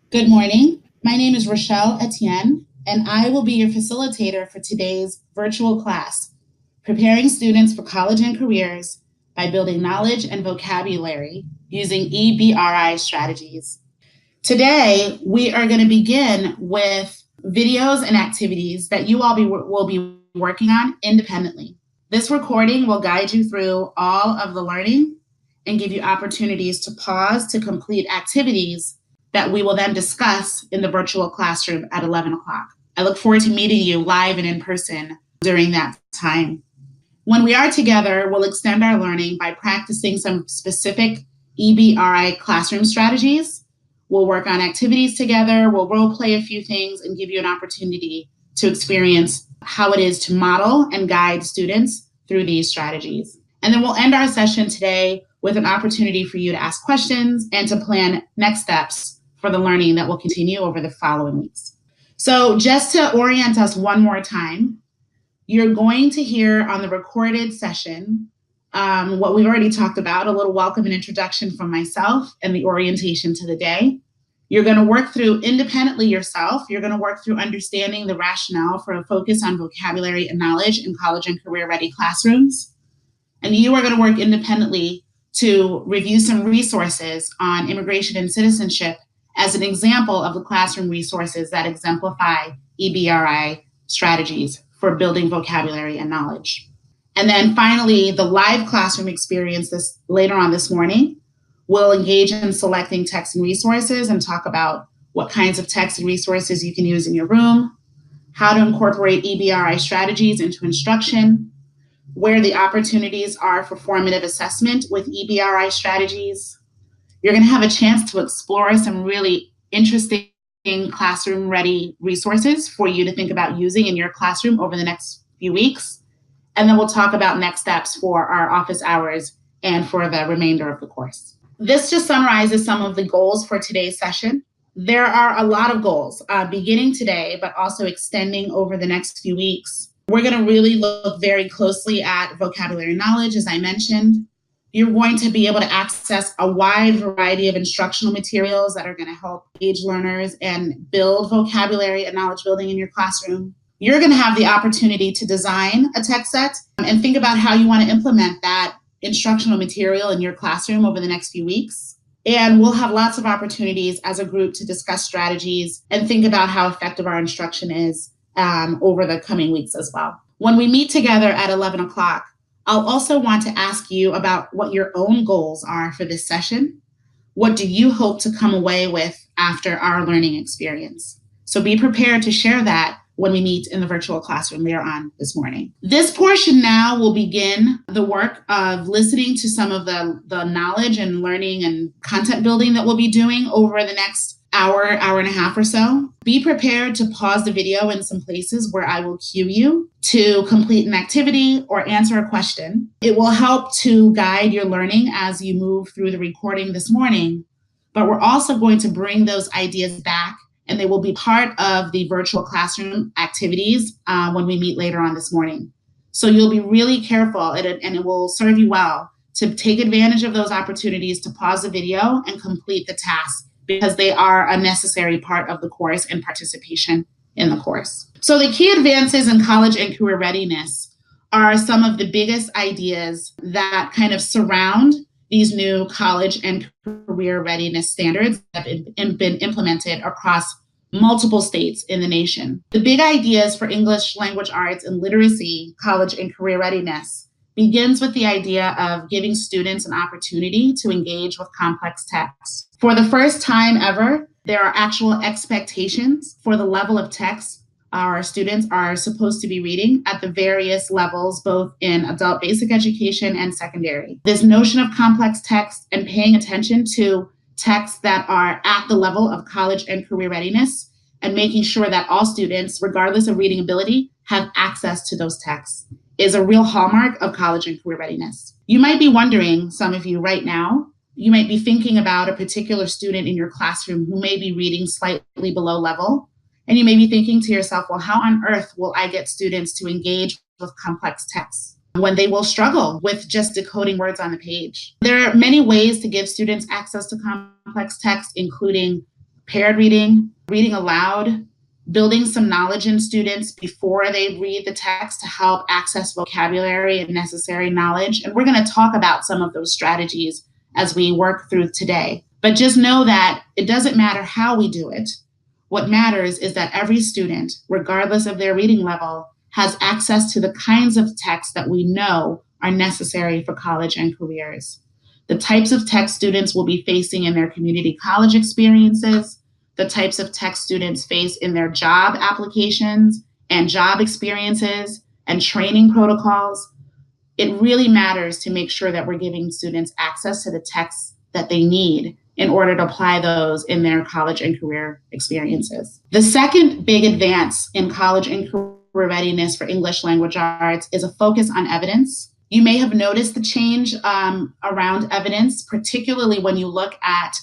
Good morning. My name is Rochelle Etienne, and I will be your facilitator for today's virtual class, Preparing Students for College and Careers by Building Knowledge and Vocabulary Using EBRI Strategies. Today, we are going to begin with videos and activities that you all will be working on independently. This recording will guide you through all of the learning and give you opportunities to pause to complete activities that we will then discuss in the virtual classroom at 11 o'clock. I look forward to meeting you live and in person during that time. When we are together, we'll extend our learning by practicing some specific EBRI classroom strategies. We'll work on activities together, we'll role play a few things, and give you an opportunity to experience how it is to model and guide students through these strategies. And then we'll end our session today with an opportunity for you to ask questions and to plan next steps for the learning that will continue over the following weeks. So just to orient us one more time, you're going to hear on the recorded session what we've already talked about, a little welcome and introduction from myself and the orientation to the day. You're going to work through independently yourself. You're going to work through understanding the rationale for a focus on vocabulary and knowledge in college and career-ready classrooms. And you are going to work independently to review some resources on immigration and citizenship as an example of the classroom resources that exemplify EBRI strategies for building vocabulary and knowledge. And then finally, the live classroom experience later on this morning will engage in selecting text and resources and talk about what kinds of text and resources you can use in your room, how to incorporate EBRI strategies into instruction, where the opportunities are for formative assessment with EBRI strategies. You're going to have a chance to explore some really interesting classroom-ready resources for you to think about using in your classroom over the next few weeks. And then we'll talk about next steps for our office hours and for the remainder of the course. This just summarizes some of the goals for today's session. There are a lot of goals beginning today, but also extending over the next few weeks. We're going to really look very closely at vocabulary knowledge, as I mentioned. You're going to be able to access a wide variety of instructional materials that are going to help engage learners and build vocabulary and knowledge building in your classroom. You're going to have the opportunity to design a text set and think about how you want to implement that instructional material in your classroom over the next few weeks. And we'll have lots of opportunities as a group to discuss strategies and think about how effective our instruction is over the coming weeks as well. When we meet together at 11 o'clock, I'll also want to ask you about what your own goals are for this session. What do you hope to come away with after our learning experience? So be prepared to share that when we meet in the virtual classroom later on this morning. This portion now will begin the work of listening to some of the knowledge and learning and content building that we'll be doing over the next hour and a half or so. Be prepared to pause the video in some places where I will cue you to complete an activity or answer a question. It will help to guide your learning as you move through the recording this morning, but we're also going to bring those ideas back and they will be part of the virtual classroom activities when we meet later on this morning. So you'll be really careful and it will serve you well to take advantage of those opportunities to pause the video and complete the task, because they are a necessary part of the course and participation in the course. So the key advances in college and career readiness are some of the biggest ideas that kind of surround these new college and career readiness standards that have been implemented across multiple states in the nation. The big ideas for English language arts and literacy, college and career readiness begins with the idea of giving students an opportunity to engage with complex text. For the first time ever, there are actual expectations for the level of text our students are supposed to be reading at the various levels, both in adult basic education and secondary. This notion of complex text and paying attention to texts that are at the level of college and career readiness and making sure that all students, regardless of reading ability, have access to those texts is a real hallmark of college and career readiness. You might be wondering, some of you right now, you might be thinking about a particular student in your classroom who may be reading slightly below level. And you may be thinking to yourself, well, how on earth will I get students to engage with complex texts when they will struggle with just decoding words on the page? There are many ways to give students access to complex text, including paired reading, reading aloud, building some knowledge in students before they read the text to help access vocabulary and necessary knowledge. And we're going to talk about some of those strategies as we work through today. But just know that it doesn't matter how we do it. What matters is that every student, regardless of their reading level, has access to the kinds of texts that we know are necessary for college and careers. The types of text students will be facing in their community college experiences, the types of text students face in their job applications and job experiences and training protocols. It really matters to make sure that we're giving students access to the texts that they need in order to apply those in their college and career experiences. The second big advance in college and career readiness for English language arts is a focus on evidence. You may have noticed the change around evidence, particularly when you look at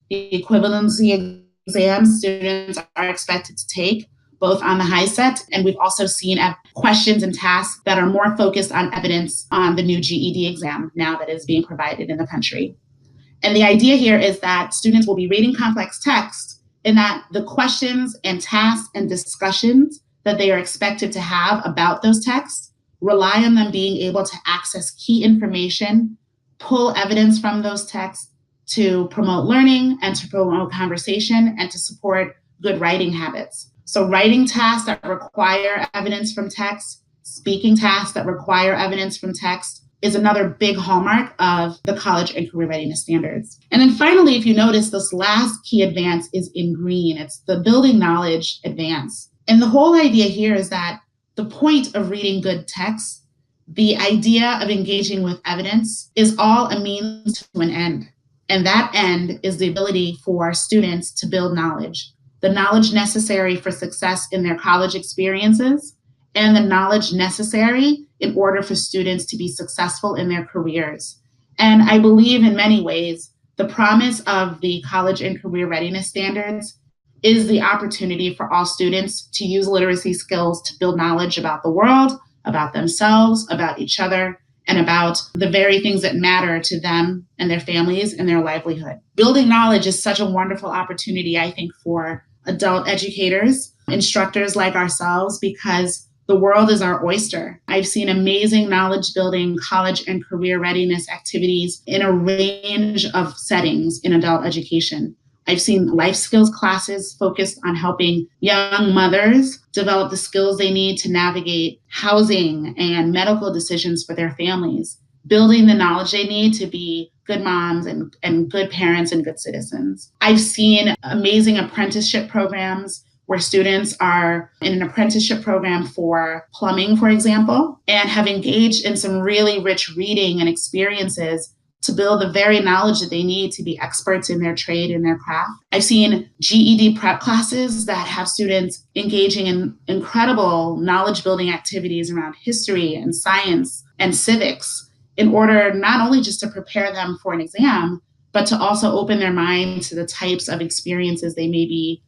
the equivalency exams students are expected to take, both on the HiSET, and we've also seen questions and tasks that are more focused on evidence on the new GED exam now that is being provided in the country. And the idea here is that students will be reading complex text and that the questions and tasks and discussions that they are expected to have about those texts rely on them being able to access key information, pull evidence from those texts to promote learning and to promote conversation and to support good writing habits. So writing tasks that require evidence from text, speaking tasks that require evidence from text, is another big hallmark of the college and career readiness standards. And then finally, if you notice, this last key advance is in green. It's the building knowledge advance. And the whole idea here is that the point of reading good text, the idea of engaging with evidence, is all a means to an end. And that end is the ability for students to build knowledge, the knowledge necessary for success in their college experiences, and the knowledge necessary in order for students to be successful in their careers. And I believe in many ways, the promise of the college and career readiness standards is the opportunity for all students to use literacy skills to build knowledge about the world, about themselves, about each other, and about the very things that matter to them and their families and their livelihood. Building knowledge is such a wonderful opportunity, I think, for adult educators, instructors like ourselves, because the world is our oyster. I've seen amazing knowledge building college and career readiness activities in a range of settings in adult education. I've seen life skills classes focused on helping young mothers develop the skills they need to navigate housing and medical decisions for their families, building the knowledge they need to be good moms and good parents and good citizens. I've seen amazing apprenticeship programs where students are in an apprenticeship program for plumbing, for example, and have engaged in some really rich reading and experiences to build the very knowledge that they need to be experts in their trade and their craft. I've seen GED prep classes that have students engaging in incredible knowledge building activities around history and science and civics in order not only just to prepare them for an exam, but to also open their mind to the types of experiences they may be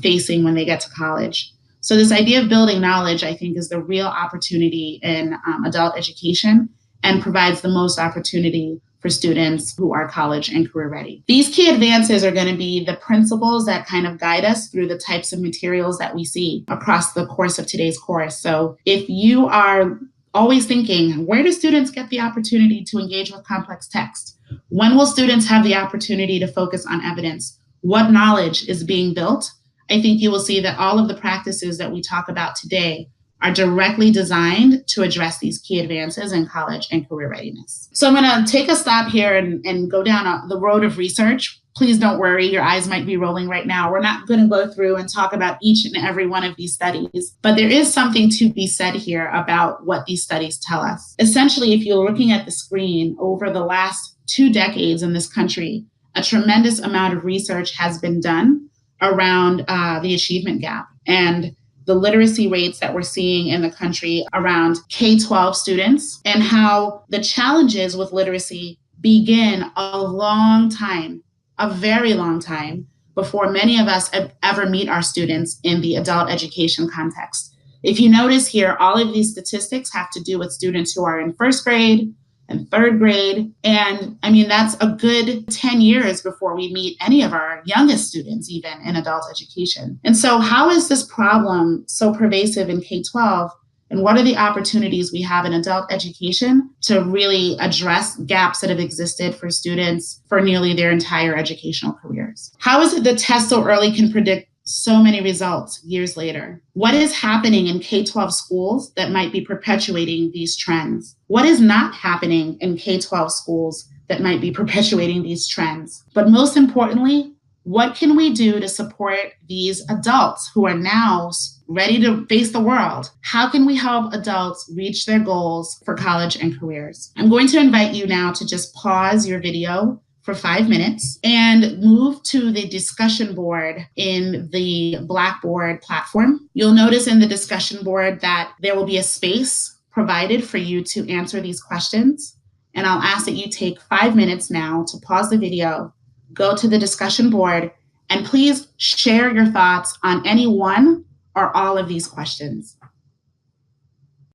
facing when they get to college. So this idea of building knowledge, I think, is the real opportunity in adult education and provides the most opportunity for students who are college and career ready. These key advances are going to be the principles that kind of guide us through the types of materials that we see across the course of today's course. So if you are always thinking, where do students get the opportunity to engage with complex text? When will students have the opportunity to focus on evidence? What knowledge is being built? I think you will see that all of the practices that we talk about today are directly designed to address these key advances in college and career readiness. So I'm going to take a stop here and go down the road of research. Please don't worry, your eyes might be rolling right now. We're not going to go through and talk about each and every one of these studies, but there is something to be said here about what these studies tell us. Essentially, if you're looking at the screen, over the last 2 decades in this country, a tremendous amount of research has been done around the achievement gap and the literacy rates that we're seeing in the country around K-12 students, and how the challenges with literacy begin a very long time before many of us ever meet our students in the adult education context. If you notice here, all of these statistics have to do with students who are in first grade and third grade. And I mean, that's a good 10 years before we meet any of our youngest students, even in adult education. And so how is this problem so pervasive in K-12? And what are the opportunities we have in adult education to really address gaps that have existed for students for nearly their entire educational careers? How is it that tests so early can predict so many results years later? What is happening in K-12 schools that might be perpetuating these trends? What is not happening in K-12 schools that might be perpetuating these trends? But most importantly, what can we do to support these adults who are now ready to face the world? How can we help adults reach their goals for college and careers? I'm going to invite you now to just pause your video for 5 minutes and move to the discussion board in the Blackboard platform. You'll notice in the discussion board that there will be a space provided for you to answer these questions. And I'll ask that you take 5 minutes now to pause the video, go to the discussion board, and please share your thoughts on any one or all of these questions.